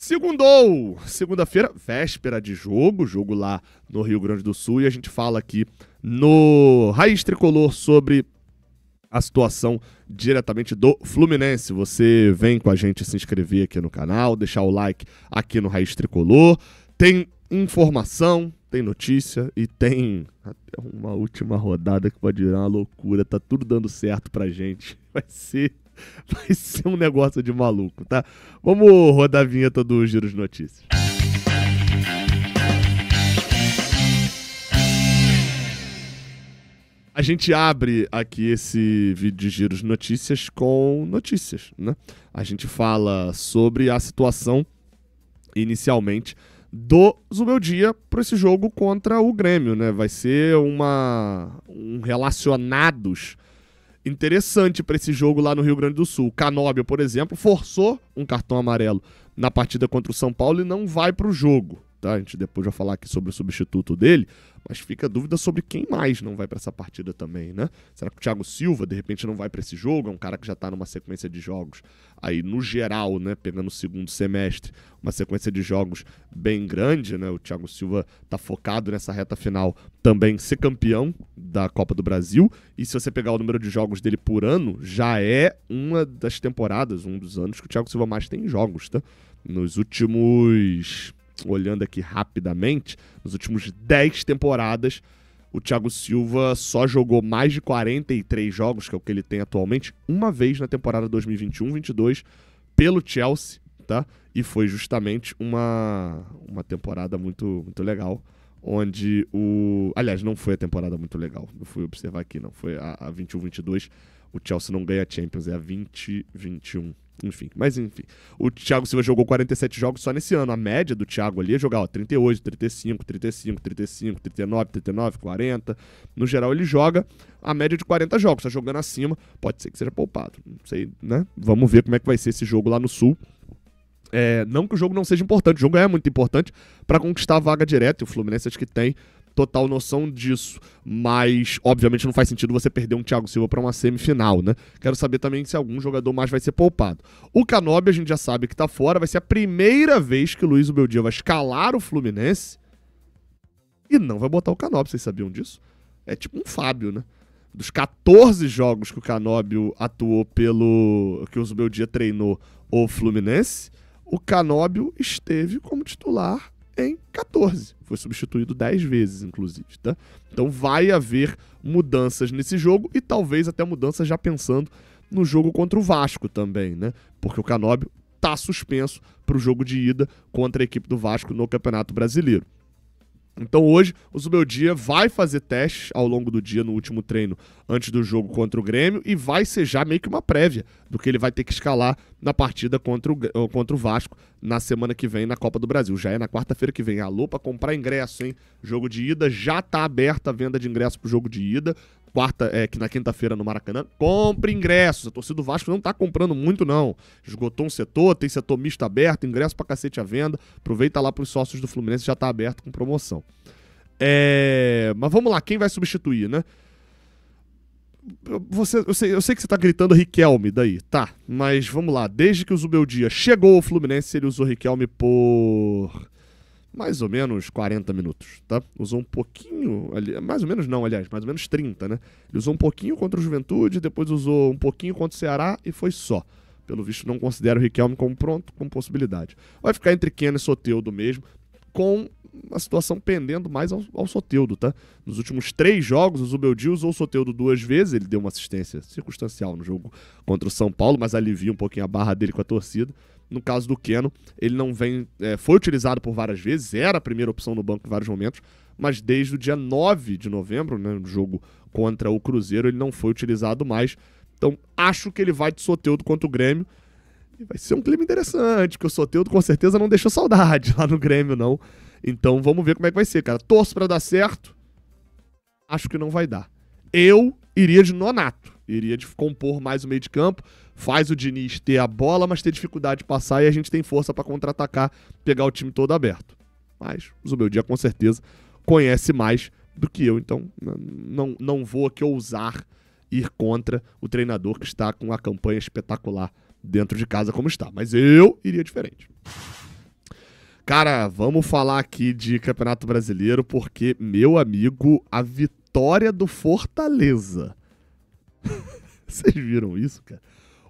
Segundou! Segunda-feira, véspera de jogo lá no Rio Grande do Sul, e a gente fala aqui no Raiz Tricolor sobre a situação diretamente do Fluminense. Você vem com a gente se inscrever aqui no canal, deixar o like aqui no Raiz Tricolor. Tem informação, tem notícia e tem até uma última rodada que pode virar uma loucura. Tá tudo dando certo pra gente. Vai ser um negócio de maluco, tá? Vamos rodar a vinheta do Giro de Notícias. A gente abre aqui esse vídeo de Giro de Notícias com notícias, né? A gente fala sobre a situação, inicialmente, do Zubeldia para esse jogo contra o Grêmio, né? Vai ser um relacionados interessante para esse jogo lá no Rio Grande do Sul. Canóbio, por exemplo, forçou um cartão amarelo na partida contra o São Paulo e não vai para o jogo. Tá? A gente depois vai falar aqui sobre o substituto dele, mas fica a dúvida sobre quem mais não vai para essa partida também, né? Será que o Thiago Silva, de repente, não vai para esse jogo? É um cara que já tá numa sequência de jogos aí, no geral, né? Pegando o segundo semestre, uma sequência de jogos bem grande, né? O Thiago Silva tá focado nessa reta final também em ser campeão da Copa do Brasil, e se você pegar o número de jogos dele por ano, já é uma das temporadas, um dos anos que o Thiago Silva mais tem jogos, tá? Nos últimos... Olhando aqui rapidamente, nos últimos 10 temporadas, o Thiago Silva só jogou mais de 43 jogos, que é o que ele tem atualmente, uma vez na temporada 2021-22 pelo Chelsea, tá? E foi justamente uma temporada muito, muito legal, onde o... Aliás, não foi a temporada muito legal, eu fui observar aqui, não. Foi a 21-22, o Chelsea não ganha Champions, é a 20-21. Enfim, o Thiago Silva jogou 47 jogos só nesse ano. A média do Thiago ali é jogar 38, 35, 35, 35, 39, 39, 40. No geral, ele joga a média de 40 jogos. Tá jogando acima, pode ser que seja poupado. Não sei, né? Vamos ver como é que vai ser esse jogo lá no Sul. Não que o jogo não seja importante, o jogo é muito importante para conquistar a vaga direta. E o Fluminense acho que tem total noção disso, mas obviamente não faz sentido você perder um Thiago Silva para uma semifinal, né? Quero saber também se algum jogador mais vai ser poupado. O Canóbio a gente já sabe que tá fora, vai ser a primeira vez que o Luiz Zubeldia vai escalar o Fluminense e não vai botar o Canóbio, vocês sabiam disso? É tipo um Fábio, né? Dos 14 jogos que o Canóbio atuou que o Zubeldia treinou o Fluminense, o Canóbio esteve como titular em 14. Foi substituído 10 vezes, inclusive, tá? Então vai haver mudanças nesse jogo e talvez até mudanças já pensando no jogo contra o Vasco também, né? Porque o Canóbio tá suspenso para o jogo de ida contra a equipe do Vasco no Campeonato Brasileiro. Então hoje o Zubeldia vai fazer testes ao longo do dia no último treino antes do jogo contra o Grêmio e vai ser já meio que uma prévia do que ele vai ter que escalar na partida contra o Vasco na semana que vem na Copa do Brasil. Já é na quarta-feira que vem. Alô, para comprar ingresso, hein? Jogo de ida já tá aberta a venda de ingresso pro jogo de ida. Que na quinta-feira no Maracanã, compre ingressos. A torcida do Vasco não tá comprando muito, não. Esgotou um setor, tem setor misto aberto, ingresso pra cacete à venda. Aproveita lá pros sócios do Fluminense, já tá aberto com promoção. Mas vamos lá, quem vai substituir, né? Eu sei que você tá gritando Riquelme daí, tá? Mas vamos lá, desde que o Zubeldia chegou ao Fluminense, ele usou Riquelme por mais ou menos 40 minutos, tá? Usou um pouquinho, mais ou menos não, aliás, mais ou menos 30, né? Ele usou um pouquinho contra o Juventude, depois usou um pouquinho contra o Ceará e foi só. Pelo visto, não considera o Riquelme como pronto, como possibilidade. Vai ficar entre Keno e Soteldo mesmo, com a situação pendendo mais ao Soteldo, tá? Nos últimos 3 jogos, o Zubeldia usou o Soteldo 2 vezes, ele deu uma assistência circunstancial no jogo contra o São Paulo, mas alivia um pouquinho a barra dele com a torcida. No caso do Keno, ele não vem... foi utilizado por várias vezes, era a primeira opção no banco em vários momentos, mas desde o dia 9 de novembro, né, no jogo contra o Cruzeiro, ele não foi utilizado mais. Então, acho que ele vai de Soteldo contra o Grêmio. E vai ser um clima interessante, porque o Soteldo com certeza não deixou saudade lá no Grêmio, não. Então, vamos ver como é que vai ser, cara. Torço pra dar certo. Acho que não vai dar. Eu iria de Nonato. Iria de compor mais o meio de campo, faz o Diniz ter a bola, mas ter dificuldade de passar e a gente tem força para contra-atacar, pegar o time todo aberto. Mas o Zubeldia com certeza conhece mais do que eu, então não vou aqui ousar ir contra o treinador que está com uma campanha espetacular dentro de casa como está. Mas eu iria diferente. Cara, vamos falar aqui de Campeonato Brasileiro, porque, meu amigo, a vitória do Fortaleza. Vocês viram isso, cara?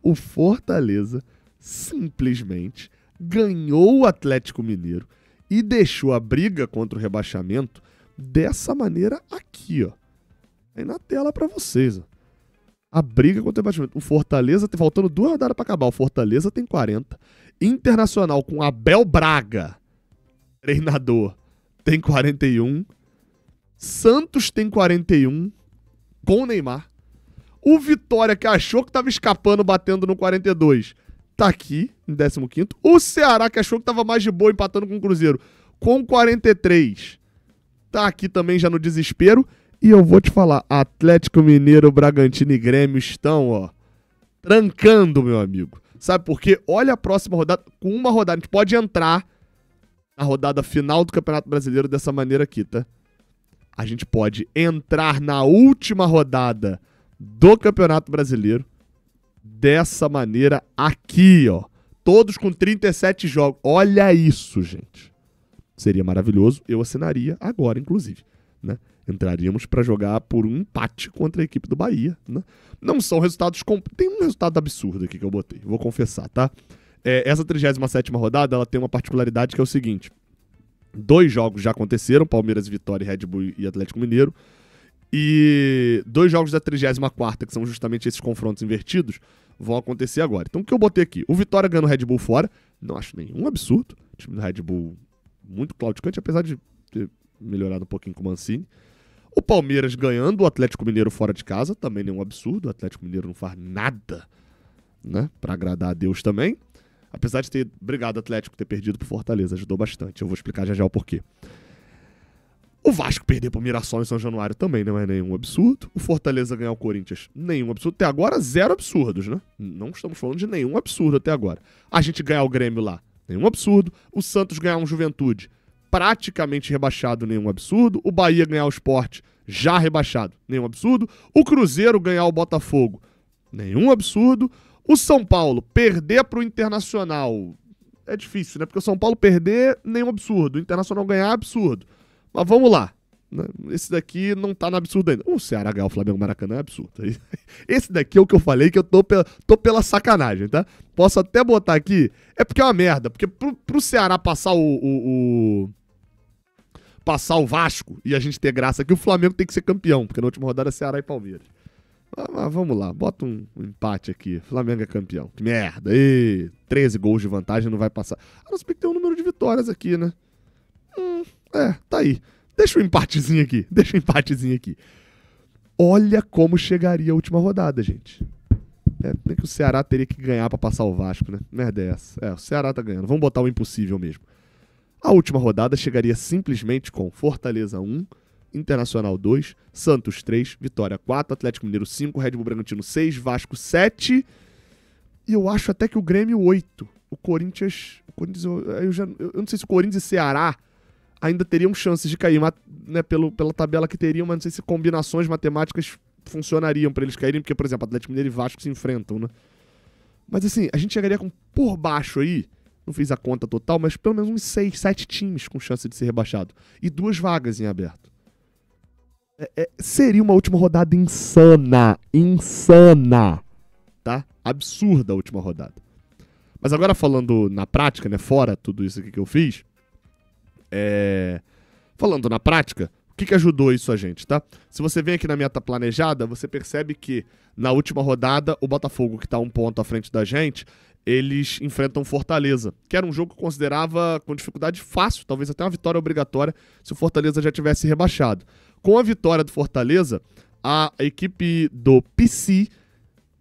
O Fortaleza simplesmente ganhou o Atlético Mineiro e deixou a briga contra o rebaixamento dessa maneira aqui, ó. Aí na tela pra vocês, ó. A briga contra o rebaixamento. O Fortaleza, faltando 2 rodadas pra acabar, o Fortaleza tem 40. Internacional com Abel Braga, treinador, tem 41. Santos tem 41, com o Neymar. O Vitória, que achou que tava escapando, batendo no 42, tá aqui, em 15º. O Ceará, que achou que tava mais de boa, empatando com o Cruzeiro, com 43, tá aqui também já no desespero. E eu vou te falar, Atlético Mineiro, Bragantino e Grêmio estão, ó, trancando, meu amigo. Sabe por quê? Olha a próxima rodada, com uma rodada, a gente pode entrar na rodada final do Campeonato Brasileiro dessa maneira aqui, tá? A gente pode entrar na última rodada do Campeonato Brasileiro dessa maneira aqui, ó. Todos com 37 jogos. Olha isso, gente. Seria maravilhoso. Eu assinaria agora, inclusive, né? Entraríamos para jogar por um empate contra a equipe do Bahia, né? Não são resultados... Tem um resultado absurdo aqui que eu botei, vou confessar, tá? Essa 37ª rodada, ela tem uma particularidade que é o seguinte. 2 jogos já aconteceram, Palmeiras, Vitória, Red Bull e Atlético Mineiro. E 2 jogos da 34ª, que são justamente esses confrontos invertidos, vão acontecer agora. Então o que eu botei aqui? O Vitória ganhando o Red Bull fora, não acho nenhum absurdo. O time do Red Bull muito claudicante, apesar de ter melhorado um pouquinho com o Mancini. O Palmeiras ganhando o Atlético Mineiro fora de casa, também nenhum absurdo. O Atlético Mineiro não faz nada, né, pra agradar a Deus também. Apesar de ter, obrigado Atlético, ter perdido pro Fortaleza, ajudou bastante. Eu vou explicar já já o porquê. O Vasco perder pro Mirassol em São Januário também não é nenhum absurdo. O Fortaleza ganhar o Corinthians, nenhum absurdo. Até agora, 0 absurdos, né? Não estamos falando de nenhum absurdo até agora. A gente ganhar o Grêmio lá, nenhum absurdo. O Santos ganhar um Juventude, praticamente rebaixado, nenhum absurdo. O Bahia ganhar o Sport, já rebaixado, nenhum absurdo. O Cruzeiro ganhar o Botafogo, nenhum absurdo. O São Paulo perder pro Internacional, é difícil, né? Porque o São Paulo perder, nenhum absurdo. O Internacional ganhar, absurdo. Mas vamos lá. Esse daqui não tá no absurdo ainda. O Ceará ganhar o Flamengo Maracanã é absurdo. Esse daqui é o que eu falei, que eu tô pela sacanagem, tá? Posso até botar aqui. É porque é uma merda. Porque pro Ceará passar passar o Vasco e a gente ter graça aqui, o Flamengo tem que ser campeão. Porque na última rodada é Ceará e Palmeiras. Mas vamos lá. Bota um empate aqui. Flamengo é campeão. Que merda. 13 gols de vantagem, não vai passar. A não ser que tem um número de vitórias aqui, né? Tá aí. Deixa um empatezinho aqui. Olha como chegaria a última rodada, gente. Tem que o Ceará teria que ganhar pra passar o Vasco, né? Merda é essa. O Ceará tá ganhando. Vamos botar o impossível mesmo. A última rodada chegaria simplesmente com Fortaleza 1, Internacional 2, Santos 3, Vitória 4, Atlético Mineiro 5, Red Bull Bragantino 6, Vasco 7 e eu acho até que o Grêmio 8. O Corinthians eu não sei se o Corinthians e Ceará ainda teriam chances de cair, né, pela tabela que teriam, mas não sei se combinações matemáticas funcionariam pra eles caírem, porque, por exemplo, Atlético Mineiro e Vasco se enfrentam, né? Mas assim, a gente chegaria com por baixo aí, não fiz a conta total, mas pelo menos uns 6, 7 times com chance de ser rebaixado. E 2 vagas em aberto. Seria uma última rodada insana, tá? Absurda a última rodada. Mas agora falando na prática, né, fora tudo isso aqui que eu fiz, falando na prática, o que ajudou isso a gente, tá? Se você vem aqui na meta planejada, você percebe que na última rodada, o Botafogo, que tá 1 ponto à frente da gente, eles enfrentam Fortaleza, que era um jogo que eu considerava com dificuldade fácil, talvez até uma vitória obrigatória, se o Fortaleza já tivesse rebaixado. Com a vitória do Fortaleza, a equipe do PC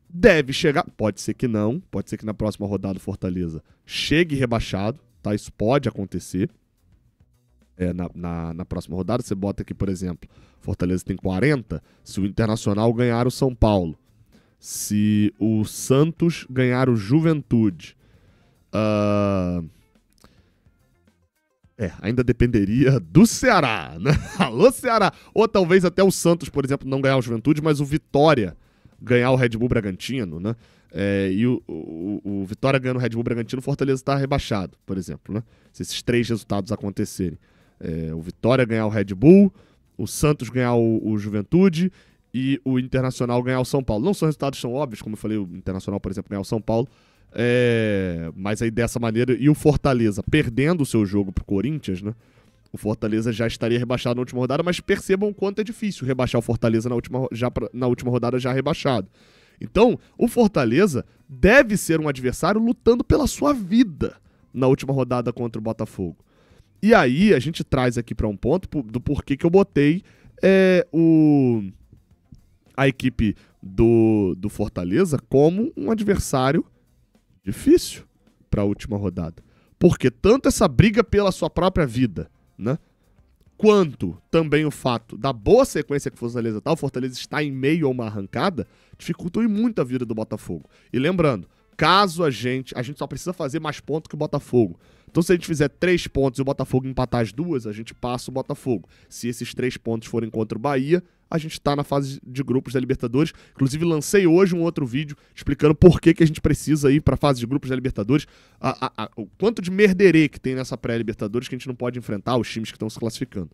deve chegar, pode ser que não, pode ser que na próxima rodada o Fortaleza chegue rebaixado, tá? Isso pode acontecer. Na próxima rodada, você bota aqui, por exemplo, Fortaleza tem 40, se o Internacional ganhar o São Paulo, se o Santos ganhar o Juventude, ainda dependeria do Ceará, né? Alô, Ceará! Ou talvez até o Santos, por exemplo, não ganhar o Juventude, mas o Vitória ganhar o Red Bull Bragantino, né? e o Vitória ganhando o Red Bull Bragantino, o Fortaleza está rebaixado, por exemplo, né? Se esses 3 resultados acontecerem. O Vitória ganhar o Red Bull, o Santos ganhar o Juventude e o Internacional ganhar o São Paulo. Não são resultados tão óbvios, como eu falei, o Internacional, por exemplo, ganhar o São Paulo, mas aí dessa maneira, e o Fortaleza perdendo o seu jogo pro Corinthians, né? O Fortaleza já estaria rebaixado na última rodada, mas percebam o quanto é difícil rebaixar o Fortaleza na última rodada já rebaixado. Então, o Fortaleza deve ser um adversário lutando pela sua vida na última rodada contra o Botafogo. E aí, a gente traz aqui para um ponto do porquê que eu botei a equipe do Fortaleza como um adversário difícil para a última rodada. Porque tanto essa briga pela sua própria vida, né, quanto também o fato da boa sequência que o Fortaleza tá, o Fortaleza está em meio a uma arrancada, dificultou muito a vida do Botafogo. E lembrando, caso a gente só precisa fazer mais pontos que o Botafogo. Então se a gente fizer 3 pontos e o Botafogo empatar as 2, a gente passa o Botafogo. Se esses 3 pontos forem contra o Bahia, a gente tá na fase de grupos da Libertadores. Inclusive lancei hoje um outro vídeo explicando por que a gente precisa ir pra fase de grupos da Libertadores. O quanto de merderê que tem nessa pré-Libertadores que a gente não pode enfrentar os times que estão se classificando.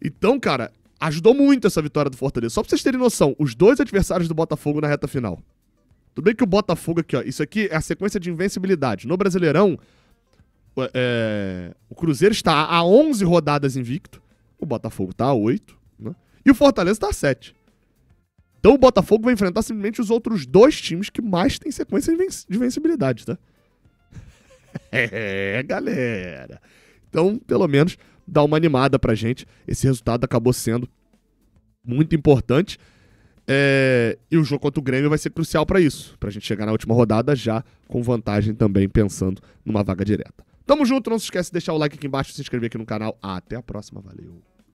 Então, cara, ajudou muito essa vitória do Fortaleza. Só pra vocês terem noção, os 2 adversários do Botafogo na reta final. Tudo bem que o Botafogo aqui, ó, isso aqui é a sequência de invencibilidade. No Brasileirão, o Cruzeiro está a 11 rodadas invicto, o Botafogo está a 8, né? E o Fortaleza está a 7. Então o Botafogo vai enfrentar simplesmente os outros 2 times que mais têm sequência de invencibilidade, tá? Galera. Então, pelo menos, dá uma animada pra gente. Esse resultado acabou sendo muito importante. E o jogo contra o Grêmio vai ser crucial pra isso. Pra gente chegar na última rodada já com vantagem também, pensando numa vaga direta. Tamo junto, não se esquece de deixar o like aqui embaixo, se inscrever aqui no canal. Até a próxima, valeu!